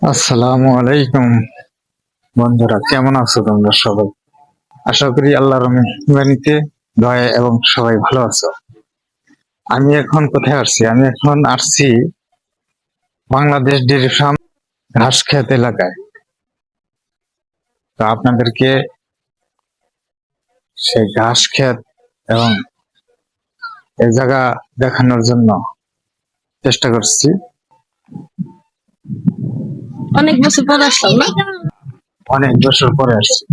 আসসালামু আলাইকুম বন্ধুরা, কেমন আছো তোমরা সবাই? আশা করি আল্লাহর মেহরবানিতে দয়া এবং সবাই ভালো আছো। আমি এখন কোথায় আসছি? আমি এখন আসছি বাংলাদেশ ডেইরি ফার্ম ঘাস খেত এলাকায়। তো আপনাদেরকে সেই ঘাস খেত এবং এই জায়গা দেখানোর জন্য চেষ্টা করছি। অনেক বছর পর আসলাম না। অনেক বছর পরে আসছি।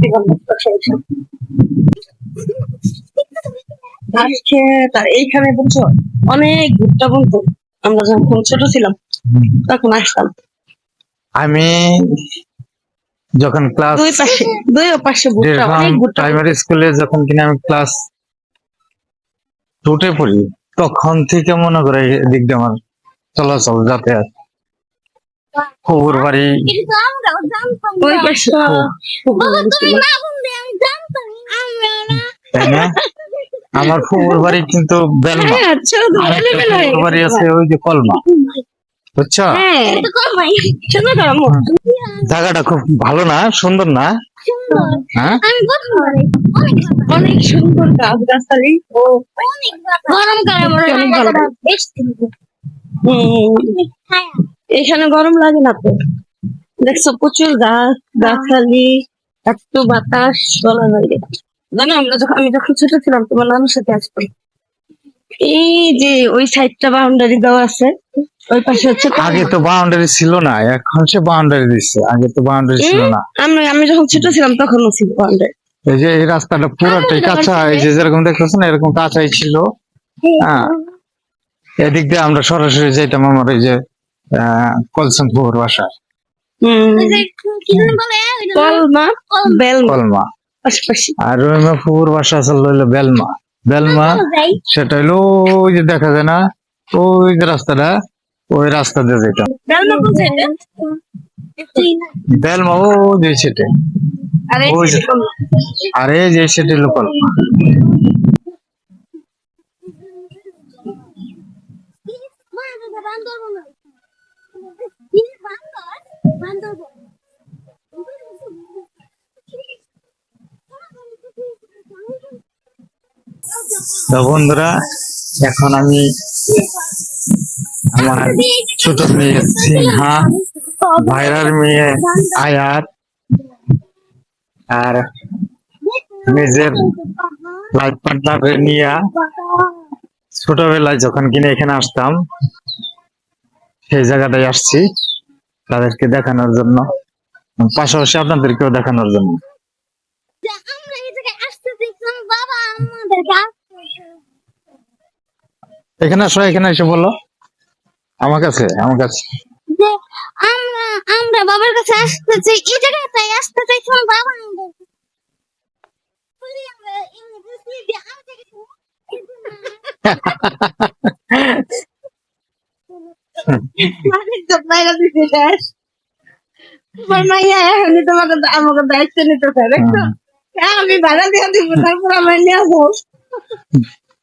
আজকে তার এইখানে বুঝছো অনেক ভুট্টা বলতো, আমরা যখন ছোট ছিলাম তখন আসতাম। আমি যখন ক্লাস দুই পাশে ডেইরি ভুট্টা, ফার্ম অনেক ভুট্টা প্রাইমারি স্কুলে যখন কিনা আমি ক্লাস টুটে পড়ি, তখন থেকে মনে করে এদিক দিয়ে আমার চলাচল যাতায়াত। খবর বাড়ি ওই পাশে তাই না? আমার খবর বাড়ি কিন্তু বেলমা। খবর বাড়ি আছে ওই যে কলমা, বুঝছো? জায়গাটা খুব ভালো না? সুন্দর না? হ্যাঁ, অনেক সুন্দর গাছ গাছালি ও গরমকালে অনেক ভালো লাগে। এখানে গরম লাগে না তো? দেখছো প্রচুর গাছ গাছালি, একটু বাতাস বলা যায়। জানো আমি যখন ছোট ছিলাম তোমার নানুর সাথে আসতাম। এই যে ওই সাইডটা বাউন্ডারি দেওয়া আছে, ওই পাশে হচ্ছে আগে তো বাউন্ডারি ছিল না, এখন সে বাউন্ডারি দিচ্ছে। আগে তো বাউন্ডারি ছিল না। আমি যখন ছোট ছিলাম তখনও ছিল বাউন্ডারি। এই যে এই রাস্তাটা পুরোটাই কাঁচা, এই যে যেরকম দেখতেছেন এরকম কাঁচাই ছিল। হ্যাঁ, এদিক দিয়ে আমরা সরাসরি যেতাম আমার এই যে কলসনপুর বাসা। কলমা কলমা পাশাপাশি। আর রহিমাপুর বাসা আসলে হইলো বেলমা। বেলমা সেটা হইলো ওই যে দেখা যায় না, ওই যে রাস্তাটা, ওই রাস্তা দিয়ে যেতাম। বেলমা ও যে সেটে, ওই যে আরে যে সেটে হলো কলমা। তো বন্ধুরা, এখন আমি আমার ছোট মেয়ে সিনহা, ভাইরার মেয়ে আয়াত, আর নিজের লাইফ পার্টনার নিয়ে ছোটবেলায় যখন কিনে এখানে আসতাম সেই জায়গাটায় আসছি তাদেরকে দেখানোর জন্য, পাশাপাশি আপনাদেরকেও দেখানোর জন্য। এখানে আসো, এখানে এসে বলো আমার কাছে যে আমরা আমরা বাবার কাছে আসতে চাই, এই জায়গাটাই আসতে চাই, তোমার বাবা আমাদের তোমার মাইয়া এখন তোমাকে আমাকে দায়িত্ব নিতে চাই, দেখছো? আমি ভাড়া দিয়ে দিব, তারপর আমার নিয়ে আসবো।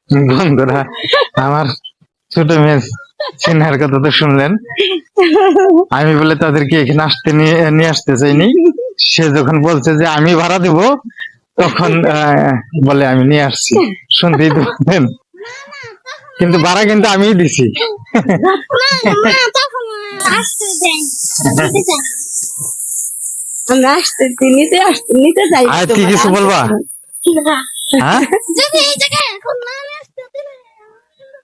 বন্ধুরা, আমার ছোট মেয়ে সিনহার কথা তো শুনলেন। আমি বলে তাদেরকে এখানে আসতে নিয়ে আসতে চাইনি। সে যখন বলছে যে আমি ভাড়া দিব, তখন বলে আমি নিয়ে আসছি। শুনতেই তো পারেন, কিন্তু ভাড়া কিন্তু আমিই দিছি। নিতে চাই। আর কি কিছু বলবা? হ্যাঁ,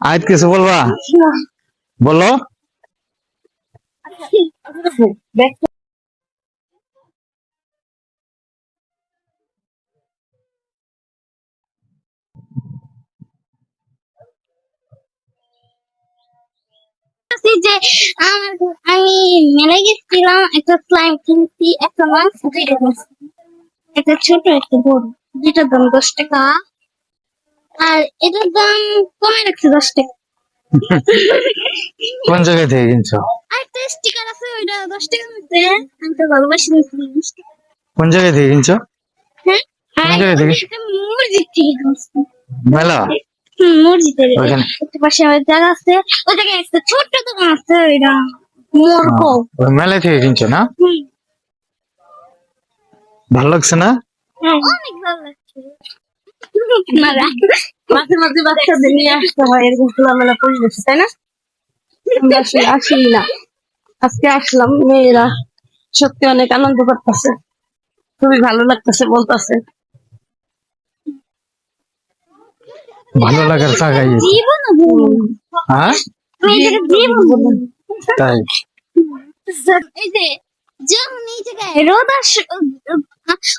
আর কিছু বলবা? বলো। যে আমি মেলে গেছিলাম, একটা স্লাইম কিনছি, একটা মাছ, দুইটা মাছ, একটা ছোট একটা বড়, দুইটার দাম 10 টাকা। আর এটার দাম কমে রাখছে 10 টাকা। কোন জায়গা থেকে কিনছো? আর একটা স্টিকার আছে, ওইটা 10 টাকার মধ্যে। আমি তো ভালোবাসি নিয়েছি। কোন জায়গা থেকে কিনছো? হ্যাঁ, কোন জায়গা থেকে? মসজিদ থেকে কিনছি। মেলা? মসজিদের ওইখানে একটু পাশে আমার জায়গা আছে, ওই জায়গায় একটা ছোট্ট দোকান আছে, ওইটা মূর্খ ওই মেলা থেকে কিনছো না? ভালো লাগছে না? অনেক ভালো লাগছে মারা মাঝে মাঝে বাচ্চাদের নিয়ে আসতে হয় এরকম খোলামেলা পরিবেশে, তাই না? আমরা আসলে আসি না, আজকে আসলাম। মেয়েরা সত্যি অনেক আনন্দ করতেছে, খুবই ভালো লাগতেছে বলতেছে। ভালো লাগার জায়গায় এটা। জীবন হ্যাঁ জীবন তাই এই যে যখন এই জায়গায় রোদ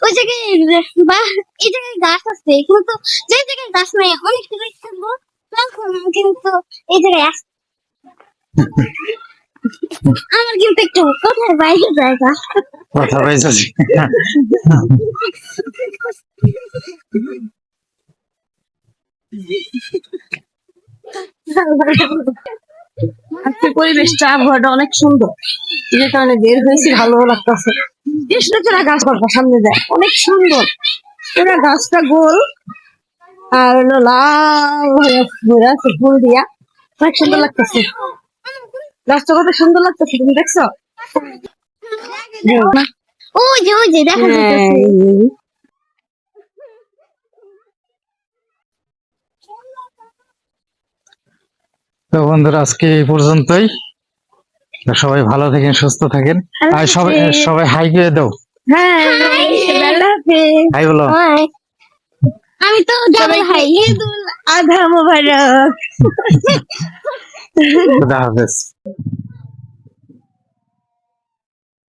ওই জায়গায় বা এই জায়গায় গাছ আছে, কিন্তু যে জায়গায় গাছ নাই অনেক দূরে থাকবো, তখন কিন্তু এই জায়গায় আমার কিন্তু একটু কোথায় বাইরে জায়গা কথা পাইছি। আজকে পরিবেশটা আবহাওয়াটা অনেক সুন্দর, যে কারণে বের হয়েছি, ভালো লাগতেছে। কৃষ্ণচূড়া গাছ পাতা সামনে যায়, অনেক সুন্দর। পুরা গাছটা গোল আর হলো লাল হয়ে ঘুরে আছে ফুল দিয়া, অনেক সুন্দর লাগতেছে। গাছটা কত সুন্দর লাগতেছে, তুমি দেখছো? ওই যে দেখা যাচ্ছে তো বন্ধুরা আজকে এই পর্যন্তই। তো সবাই ভালো থাকেন, সুস্থ থাকেন। আর সবাই সবাই হাই করে দাও। হ্যাঁ, বেলা হাই বলো। আমি তো ডাবল হাই আধা মোবারক। খুদা হাফেজ।